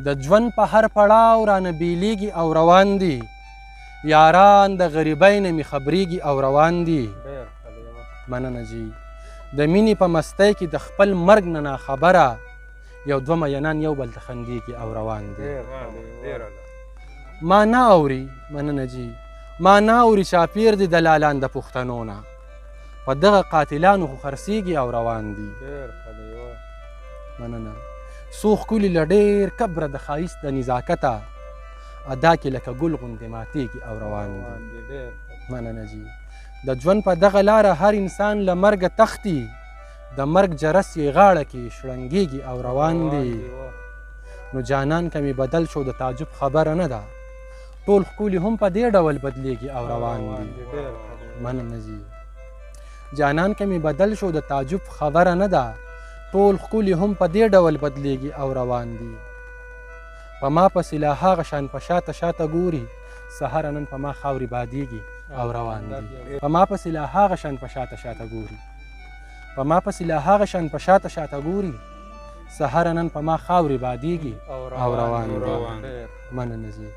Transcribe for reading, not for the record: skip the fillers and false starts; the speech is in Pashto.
د ژوند په هر پړاو رانه بیلیږي او روان دي یاران د غریبۍ نه مې خبریږي او روان دي مننه جي د مینې په مستۍ کې د خپل مرګ نه ناخبره یو دوه مینان یو بل ته خندیږي او روان دي ما نه اوري مننه جي ما نه اوري چاپیر دي دلالان د پښتنو نه په دغه قاتلانو خو خرڅیږي او روان دي مننه څو ښکلي له ډېر کبره د ښایست د نزاکته ادا کې لکه ګل غوندې ماتیږي او روان دي مننه جي د ژوند په دغه لاره هر انسان له مرګه تښتي د مرګ جرس یې غاړه کې شړنګېږي او روان دي نو جانان که مې بدل شو د تعجب خبره نه ده ټول ښکلي هم په دې ډول بدلیږي او روان دي مننه جي جانان که مې بدل شو د تعجب خبره نه ده ټول ښکلي هم په دې ډول بدلیږي او روان دي په ما پسې لا هغه شان په شاته شاته ګوري سهاره نن په ما خاورې بادیږي او روان دي په ما پسې لا هغه شان په شاته شاته ګوري په ما پسې لا هغه شان په شاته شاته ګوري سهاره نن په ما خاورې بادیږي او روان دي مننه جي